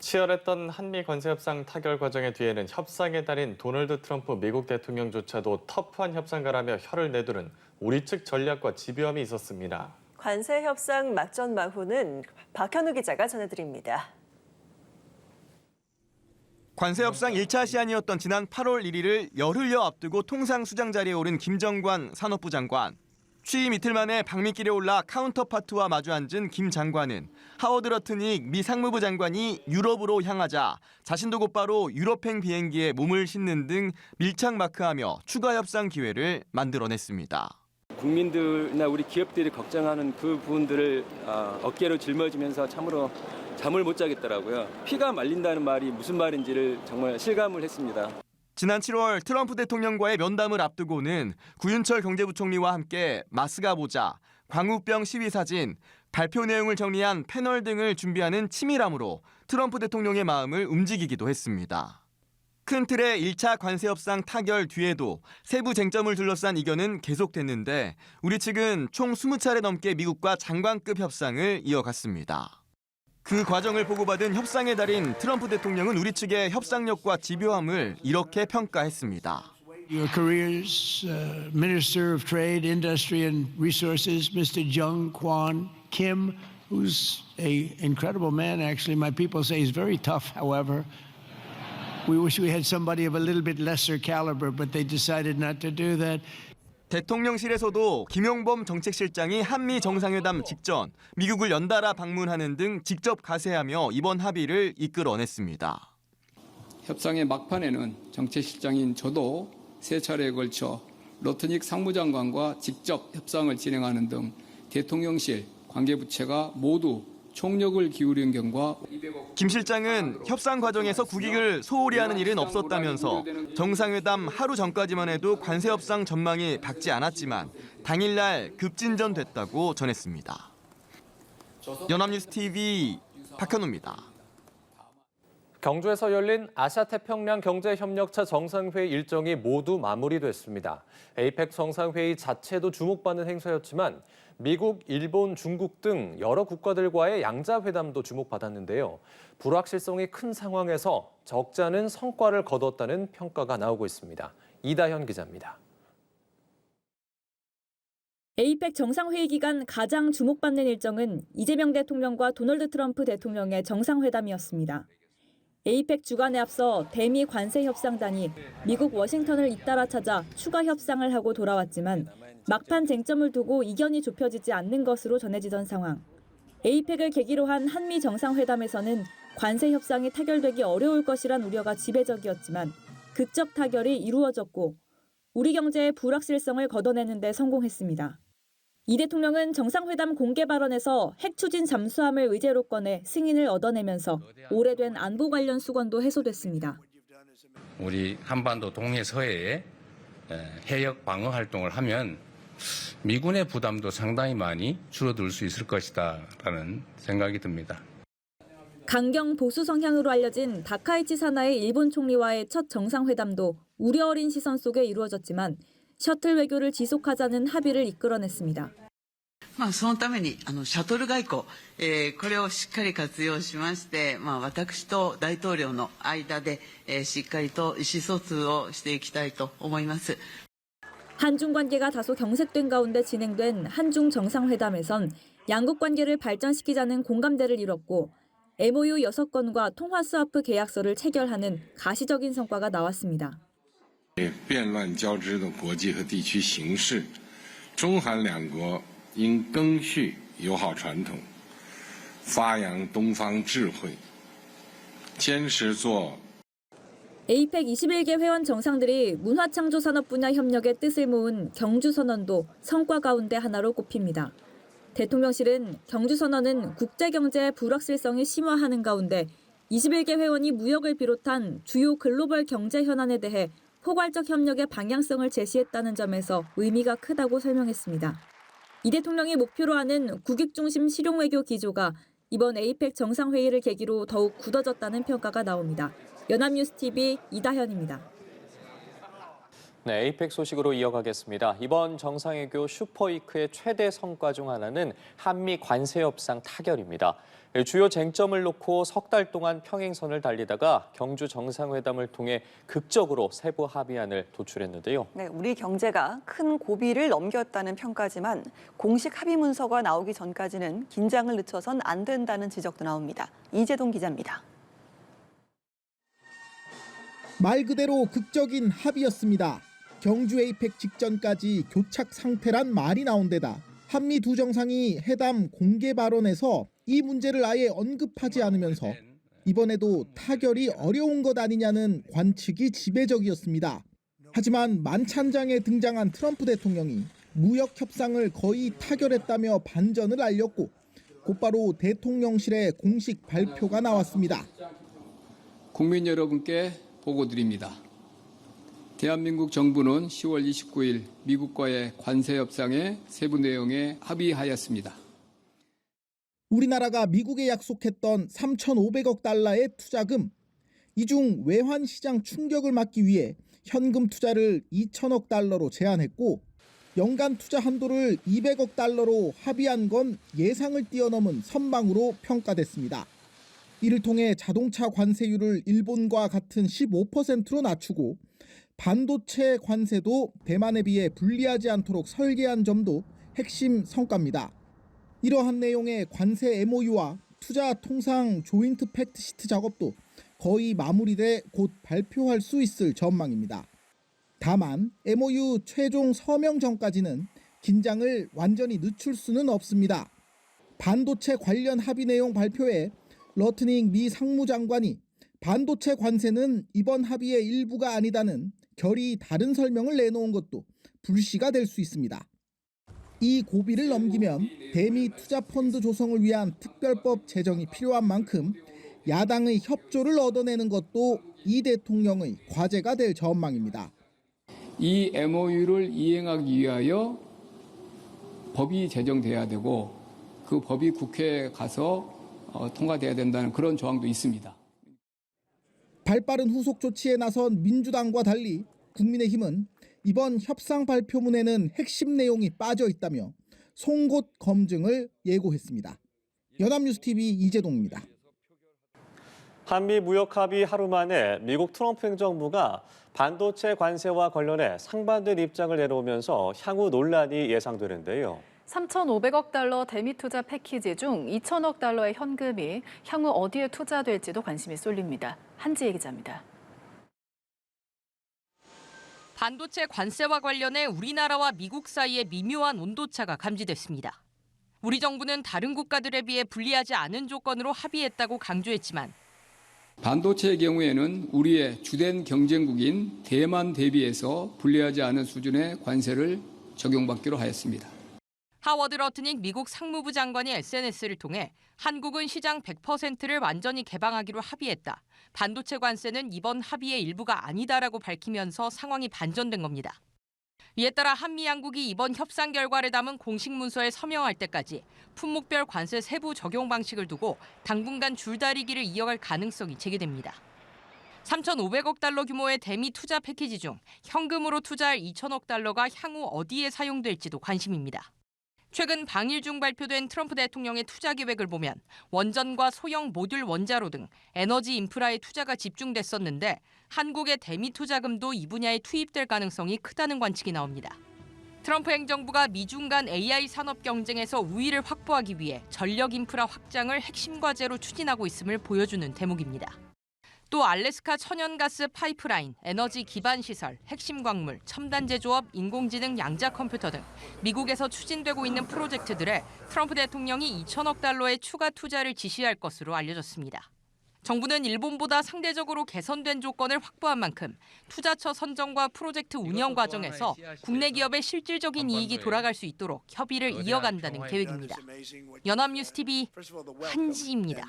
치열했던 한미 관세협상 타결 과정의 뒤에는 협상의 달인 도널드 트럼프 미국 대통령조차도 터프한 협상가라며 혀를 내두른 우리 측 전략과 집요함이 있었습니다. 관세 협상 막전 마후는 박현우 기자가 전해드립니다. 관세 협상 1차 시한이었던 지난 8월 1일을 열흘여 앞두고 통상수장 자리에 오른 김정관 산업부 장관. 취임 이틀 만에 방미길에 올라 카운터파트와 마주 앉은 김 장관은 하워드 러트닉 미 상무부 장관이 유럽으로 향하자 자신도 곧바로 유럽행 비행기에 몸을 싣는 등 밀착 마크하며 추가 협상 기회를 만들어냈습니다. 국민들이나 우리 기업들이 걱정하는 그 부분들을 어깨로 짊어지면서 참으로 잠을 못 자겠더라고요. 피가 말린다는 말이 무슨 말인지를 정말 실감을 했습니다. 지난 7월 트럼프 대통령과의 면담을 앞두고는 구윤철 경제부총리와 함께 마스가 모자, 광우병 시위 사진, 발표 내용을 정리한 패널 등을 준비하는 치밀함으로 트럼프 대통령의 마음을 움직이기도 했습니다. 큰 틀의 1차 관세 협상 타결 뒤에도 세부 쟁점을 둘러싼 이견은 계속됐는데 우리 측은 총 20차례 넘게 미국과 장관급 협상을 이어갔습니다. 그 과정을 보고받은 협상의 달인 트럼프 대통령은 우리 측의 협상력과 집요함을 이렇게 평가했습니다. Your career's Minister of Trade, Industry and Resources, Mr. Jung Kwon Kim, who's an incredible man, actually. My people say he's very tough, however. We wish we had somebody of a little bit lesser caliber, but they decided not to do that. 대통령실에서도 김용범 정책실장이 한미 정상회담 직전 미국을 연달아 방문하는 등 직접 가세하며 이번 합의를 이끌어냈습니다. 협상의 막판에는 정책실장인 저도 3차례에 걸쳐 러트닉 상무장관과 직접 협상을 진행하는 등 대통령실 관계부처가 모두 총력을 기울인 경과 김 실장은 협상 과정에서 국익을 소홀히 하는 일은 없었다면서 정상회담 하루 전까지만 해도 관세 협상 전망이 밝지 않았지만 당일날 급진전됐다고 전했습니다. 연합뉴스 TV 박현우입니다. 경주에서 열린 아시아태평양 경제협력체 정상회의 일정이 모두 마무리됐습니다. 에이펙 정상회의 자체도 주목받는 행사였지만 미국, 일본, 중국 등 여러 국가들과의 양자회담도 주목받았는데요. 불확실성이 큰 상황에서 적지 않은 성과를 거뒀다는 평가가 나오고 있습니다. 이다현 기자입니다. 에이펙 정상회의 기간 가장 주목받는 일정은 이재명 대통령과 도널드 트럼프 대통령의 정상회담이었습니다. 에이펙 주간에 앞서 대미 관세협상단이 미국 워싱턴을 잇따라 찾아 추가 협상을 하고 돌아왔지만 막판 쟁점을 두고 이견이 좁혀지지 않는 것으로 전해지던 상황. 에이펙을 계기로 한 한미 정상회담에서는 관세 협상이 타결되기 어려울 것이란 우려가 지배적이었지만 극적 타결이 이루어졌고 우리 경제의 불확실성을 걷어내는 데 성공했습니다. 이 대통령은 정상회담 공개 발언에서 핵 추진 잠수함을 의제로 꺼내 승인을 얻어내면서 오래된 안보 관련 수건도 해소됐습니다. 우리 한반도 동해서해에 해역 방어 활동을 하면 미군의 부담도 상당히 많이 줄어들 수 있을 것이다라는 생각이 듭니다. 강경 보수 성향으로 알려진 다카이치 사나이 일본 총리와의 첫 정상회담도 우려 어린 시선 속에 이루어졌지만 셔틀 외교를 지속하자는 합의를 이끌어냈습니다. そのためにシャトル外交、これをしっかり活用しまして、私と大統領の間で、しっかりと意思疎通をしていきたいと思います。 한중 관계가 다소 경색된 가운데 진행된 한중 정상회담에선 양국 관계를 발전시키자는 공감대를 이뤘고 MOU 6건과 통화 스와프 계약서를 체결하는 가시적인 성과가 나왔습니다. 变乱交织的国际和地区形势，中韩两国应更续友好传统，发扬东方智慧，坚持做 에이펙 21개 회원 정상들이 문화창조 산업 분야 협력의 뜻을 모은 경주선언도 성과 가운데 하나로 꼽힙니다. 대통령실은 경주선언은 국제경제의 불확실성이 심화하는 가운데 21개 회원이 무역을 비롯한 주요 글로벌 경제 현안에 대해 포괄적 협력의 방향성을 제시했다는 점에서 의미가 크다고 설명했습니다. 이 대통령이 목표로 하는 국익 중심 실용 외교 기조가 이번 에이펙 정상회의를 계기로 더욱 굳어졌다는 평가가 나옵니다. 연합뉴스 TV 이다현입니다. 네, 에이펙 소식으로 이어가겠습니다. 이번 정상회교 슈퍼위크의 최대 성과 중 하나는 한미 관세 협상 타결입니다. 주요 쟁점을 놓고 석 달 동안 평행선을 달리다가 경주 정상회담을 통해 극적으로 세부 합의안을 도출했는데요. 네, 우리 경제가 큰 고비를 넘겼다는 평가지만 공식 합의 문서가 나오기 전까지는 긴장을 늦춰선 안 된다는 지적도 나옵니다. 이재동 기자입니다. 말 그대로 극적인 합의였습니다. 경주 에이펙 직전까지 교착 상태란 말이 나온 데다 한미 두 정상이 회담 공개 발언에서 이 문제를 아예 언급하지 않으면서 이번에도 타결이 어려운 것 아니냐는 관측이 지배적이었습니다. 하지만 만찬장에 등장한 트럼프 대통령이 무역 협상을 거의 타결했다며 반전을 알렸고 곧바로 대통령실의 공식 발표가 나왔습니다. 국민 여러분께 보고드립니다. 대한민국 정부는 10월 29일 미국과의 관세 협상의 세부 내용에 합의하였습니다. 우리나라가 미국에 약속했던 3,500억 달러의 투자금, 이 중 외환 시장 충격을 막기 위해 현금 투자를 2천억 달러로 제한했고 연간 투자 한도를 200억 달러로 합의한 건 예상을 뛰어넘은 선방으로 평가됐습니다. 이를 통해 자동차 관세율을 일본과 같은 15%로 낮추고 반도체 관세도 대만에 비해 불리하지 않도록 설계한 점도 핵심 성과입니다. 이러한 내용의 관세 MOU와 투자 통상 조인트 팩트시트 작업도 거의 마무리돼 곧 발표할 수 있을 전망입니다. 다만 MOU 최종 서명 전까지는 긴장을 완전히 늦출 수는 없습니다. 반도체 관련 합의 내용 발표에 러트닝 미 상무장관이 반도체 관세는 이번 합의의 일부가 아니다는 결이 다른 설명을 내놓은 것도 불씨가 될 수 있습니다. 이 고비를 넘기면 대미 투자펀드 조성을 위한 특별법 제정이 필요한 만큼 야당의 협조를 얻어내는 것도 이 대통령의 과제가 될 전망입니다. 이 MOU를 이행하기 위하여 법이 제정돼야 되고 그 법이 국회에 가서 통과돼야 된다는 그런 조항도 있습니다. 발빠른 후속 조치에 나선 민주당과 달리 국민의힘은 이번 협상 발표문에는 핵심 내용이 빠져 있다며 송곳 검증을 예고했습니다. 연합뉴스TV 이재동입니다. 한미 무역 합의 하루 만에 미국 트럼프 행정부가 반도체 관세와 관련해 상반된 입장을 내놓으면서 향후 논란이 예상되는데요. 3,500억 달러 대미 투자 패키지 중 2천억 달러의 현금이 향후 어디에 투자될지도 관심이 쏠립니다. 한지혜 기자입니다. 반도체 관세와 관련해 우리나라와 미국 사이에 미묘한 온도차가 감지됐습니다. 우리 정부는 다른 국가들에 비해 불리하지 않은 조건으로 합의했다고 강조했지만 반도체의 경우에는 우리의 주된 경쟁국인 대만 대비해서 불리하지 않은 수준의 관세를 적용받기로 하였습니다. 하워드 러트닉 미국 상무부 장관이 SNS를 통해 한국은 시장 100%를 완전히 개방하기로 합의했다. 반도체 관세는 이번 합의의 일부가 아니다라고 밝히면서 상황이 반전된 겁니다. 이에 따라 한미 양국이 이번 협상 결과를 담은 공식 문서에 서명할 때까지 품목별 관세 세부 적용 방식을 두고 당분간 줄다리기를 이어갈 가능성이 제기됩니다. 3,500억 달러 규모의 대미 투자 패키지 중 현금으로 투자할 2천억 달러가 향후 어디에 사용될지도 관심입니다. 최근 방일 중 발표된 트럼프 대통령의 투자 계획을 보면 원전과 소형 모듈 원자로 등 에너지 인프라에 투자가 집중됐었는데 한국의 대미 투자금도 이 분야에 투입될 가능성이 크다는 관측이 나옵니다. 트럼프 행정부가 미중 간 AI 산업 경쟁에서 우위를 확보하기 위해 전력 인프라 확장을 핵심 과제로 추진하고 있음을 보여주는 대목입니다. 또 알래스카 천연가스 파이프라인, 에너지 기반 시설, 핵심 광물, 첨단 제조업, 인공지능 양자 컴퓨터 등 미국에서 추진되고 있는 프로젝트들에 트럼프 대통령이 2천억 달러의 추가 투자를 지시할 것으로 알려졌습니다. 정부는 일본보다 상대적으로 개선된 조건을 확보한 만큼 투자처 선정과 프로젝트 운영 과정에서 국내 기업의 실질적인 이익이 돌아갈 수 있도록 협의를 이어간다는 계획입니다. 연합뉴스TV 한지입니다.